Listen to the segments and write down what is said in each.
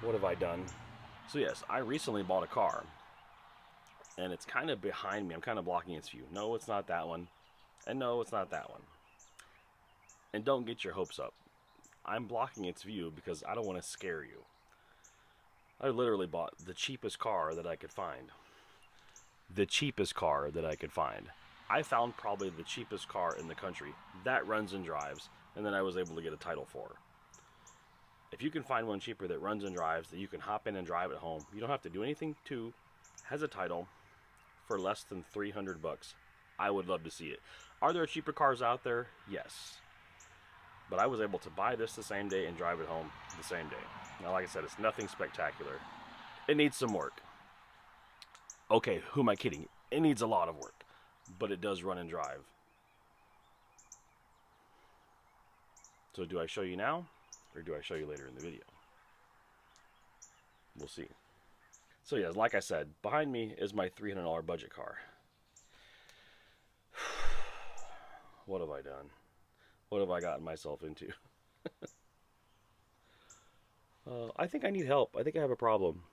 What have I done? So yes, I recently bought a car, and it's kind of behind me. I'm kind of blocking its view. No, it's not that one, and no, it's not that one. And don't get your hopes up. I'm blocking its view because I don't want to scare you. I literally bought the cheapest car that I could find. The cheapest car that I could find. I found probably the cheapest car in the country that runs and drives, and then I was able to get a title for. If you can find one cheaper that runs and drives, that you can hop in and drive at home, you don't have to do anything to, has a title, for less than 300 bucks, I would love to see it. Are there cheaper cars out there? Yes. But I was able to buy this the same day and drive it home the same day. Now, like I said, it's nothing spectacular. It needs some work. Okay, who am I kidding? It needs a lot of work, but it does run and drive. So do I show you now, or do I show you later in the video? We'll see. So yes, like I said, behind me is my $300 budget car. What have I done? What have I gotten myself into? I think I need help. I think I have a problem.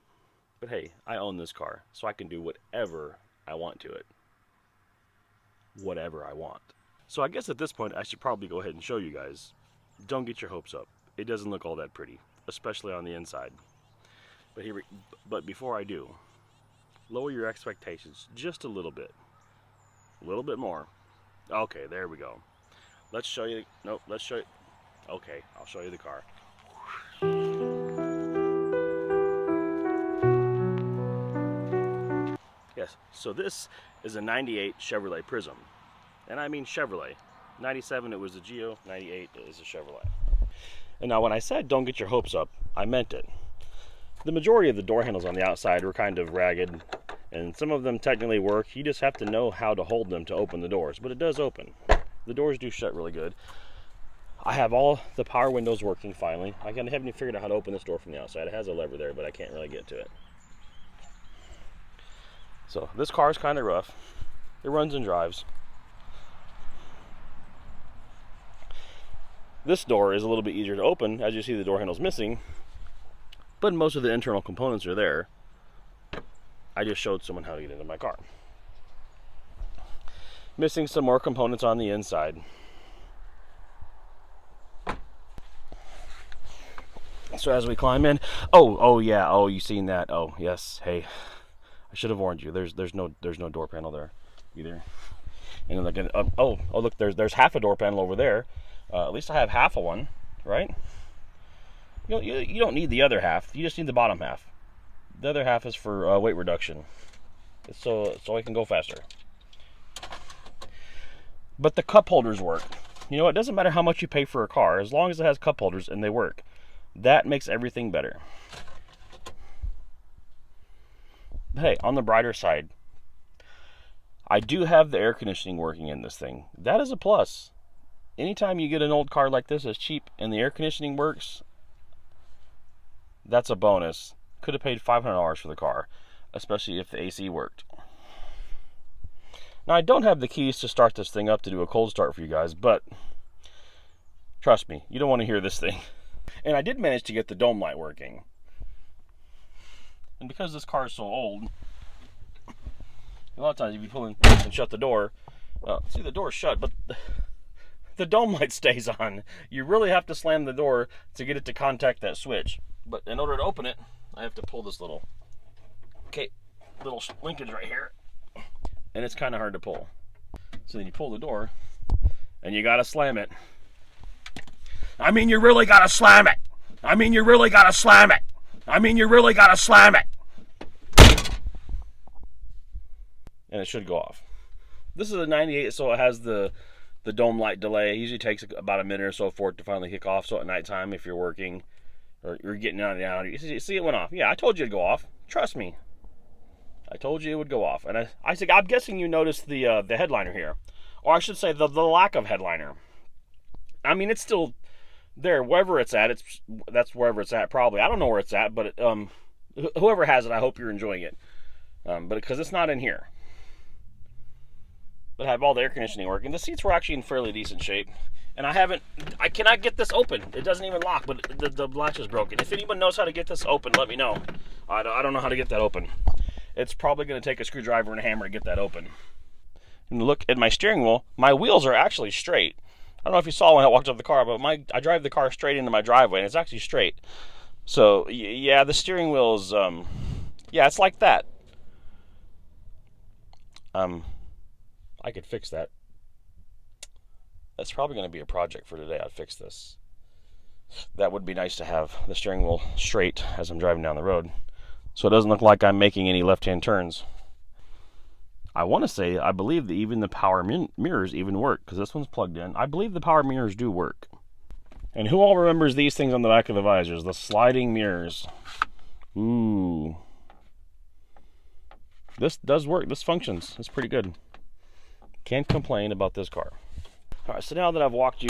But hey, I own this car, so I can do whatever I want to it. Whatever I want. So I guess at this point, I should probably go ahead and show you guys. Don't get your hopes up. It doesn't look all that pretty, especially on the inside. But before I do, lower your expectations just a little bit. A little bit more. Okay, there we go. Let's show you. Nope, let's show you. Okay, I'll show you the car. Yes, so this is a 98 Chevrolet Prism. And I mean Chevrolet. 97 it was a Geo, 98 is a Chevrolet. And now when I said don't get your hopes up, I meant it. The majority of the door handles on the outside were kind of ragged, and some of them technically work. You just have to know how to hold them to open the doors, but it does open. The doors do shut really good. I have all the power windows working finally. I haven't even figured out how to open this door from the outside. It has a lever there, but I can't really get to it. So this car is kind of rough. It runs and drives. This door is a little bit easier to open. As you see, the door handle's missing, but most of the internal components are there. I just showed someone how to get into my car. Missing some more components on the inside. So as we climb in, oh yeah, oh, you seen that? Oh yes, hey, I should have warned you. There's no door panel there either. And like oh look, there's half a door panel over there. At least I have half of one, right? You don't need the other half. You just need the bottom half. The other half is for weight reduction. It's so I can go faster. But the cup holders work. You know, it doesn't matter how much you pay for a car, as long as it has cup holders and they work. That makes everything better. But hey, on the brighter side, I do have the air conditioning working in this thing. That is a plus. Anytime you get an old car like this that's cheap and the air conditioning works, that's a bonus. Could have paid $500 for the car, especially if the AC worked. Now, I don't have the keys to start this thing up to do a cold start for you guys, but trust me, you don't want to hear this thing. And I did manage to get the dome light working. And because this car is so old, a lot of times if you pull in and shut the door, see, the door's shut, but the dome light stays on. You really have to slam the door to get it to contact that switch. But in order to open it, I have to pull this little linkage right here. And it's kind of hard to pull. So then you pull the door, and you gotta slam it. I mean, you really gotta slam it. I mean, you really gotta slam it. I mean, you really gotta slam it. And it should go off. This is a 98, so it has the dome light delay. It usually takes about a minute or so for it to finally kick off. So at nighttime, if you're working or you're getting out and down, you see it went off. Yeah, I told you it'd go off. Trust me. I told you it would go off. And I'm guessing you noticed the headliner here. Or I should say the lack of headliner. I mean, it's still there. Wherever it's at, that's wherever it's at probably. I don't know where it's at, but whoever has it, I hope you're enjoying it. But because it's not in here. But I have all the air conditioning working. The seats were actually in fairly decent shape. And I cannot get this open. It doesn't even lock, but the latch is broken. If anyone knows how to get this open, let me know. I don't know how to get that open. It's probably going to take a screwdriver and a hammer to get that open. And look at my steering wheel. My wheels are actually straight. I don't know if you saw when I walked up the car, but I drive the car straight into my driveway, and it's actually straight. So, yeah, the steering wheel is, yeah, it's like that. I could fix that. That's probably going to be a project for today. I'd fix this. That would be nice to have the steering wheel straight as I'm driving down the road, so it doesn't look like I'm making any left-hand turns. I want to say, I believe that even the power mirrors even work, because this one's plugged in. I believe the power mirrors do work. And who all remembers these things on the back of the visors? The sliding mirrors. Ooh. This does work. This functions. It's pretty good. Can't complain about this car. Alright, so now that I've walked you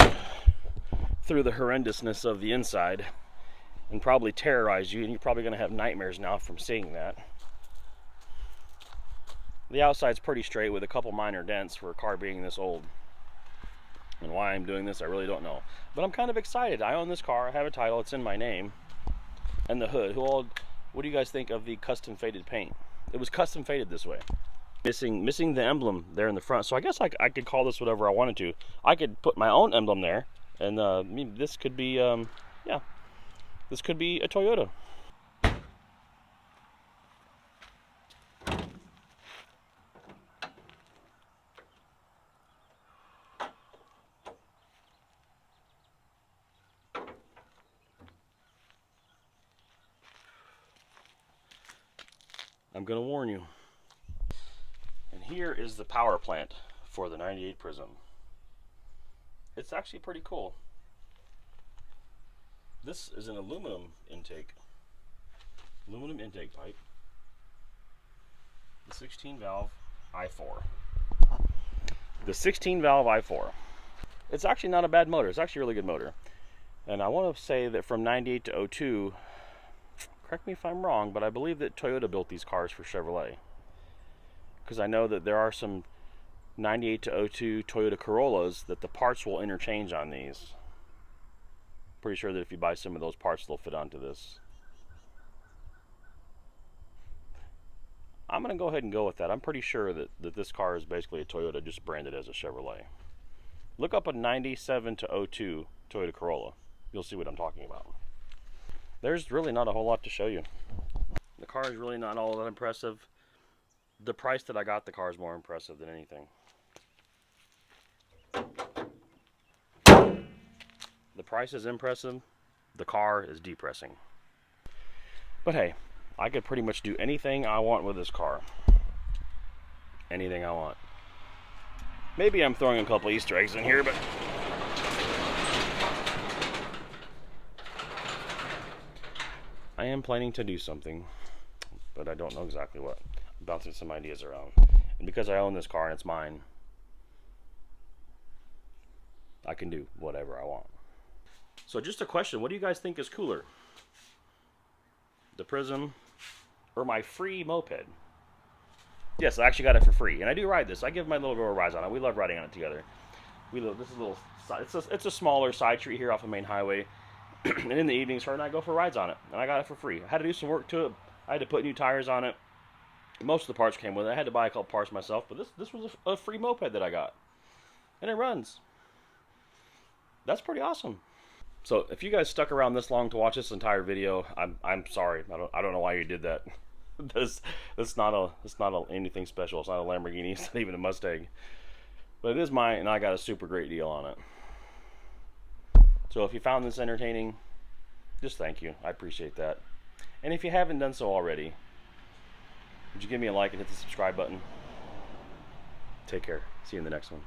through the horrendousness of the inside and probably terrorized you, and you're probably going to have nightmares now from seeing that. The outside's pretty straight with a couple minor dents for a car being this old. And why I'm doing this, I really don't know. But I'm kind of excited. I own this car. I have a title. It's in my name. And the hood. What do you guys think of the custom faded paint? It was custom faded this way. Missing the emblem there in the front. So I guess I could call this whatever I wanted to. I could put my own emblem there. And this could be, yeah. This could be a Toyota. I'm going to warn you. And here is the power plant for the 98 Prism. It's actually pretty cool. This is an aluminum intake pipe. The 16 valve i4. The 16 valve i4. It's actually not a bad motor. It's actually a really good motor. And I want to say that from 98 to 02, correct me if I'm wrong, but I believe that Toyota built these cars for Chevrolet. Because I know that there are some 98 to 02 Toyota Corollas that the parts will interchange on these. Pretty sure that if you buy some of those parts, they'll fit onto this. I'm going to go ahead and go with that. I'm pretty sure that this car is basically a Toyota just branded as a Chevrolet. Look up a 97 to 02 Toyota Corolla. You'll see what I'm talking about. There's really not a whole lot to show you. The car is really not all that impressive. The price that I got the car is more impressive than anything. The price is impressive. The car is depressing. But hey, I could pretty much do anything I want with this car. Anything I want. Maybe I'm throwing a couple Easter eggs in here, but I am planning to do something, but I don't know exactly what. I'm bouncing some ideas around. And because I own this car and it's mine, I can do whatever I want. So just a question, what do you guys think is cooler? The Prism or my free moped? Yes, I actually got it for free, and I do ride this. I give my little girl rides on it. We love riding on it together. This is a little. It's a smaller side street here off the main highway, and in the evenings, her and I go for rides on it. And I got it for free. I had to do some work to it. I had to put new tires on it. Most of the parts came with it. I had to buy a couple parts myself, but this was a free moped that I got, and it runs. That's pretty awesome. So if you guys stuck around this long to watch this entire video, I'm sorry. I don't know why you did that. It's not anything special. It's not a Lamborghini. It's not even a Mustang. But it is mine, and I got a super great deal on it. So if you found this entertaining, just thank you. I appreciate that. And if you haven't done so already, would you give me a like and hit the subscribe button? Take care. See you in the next one.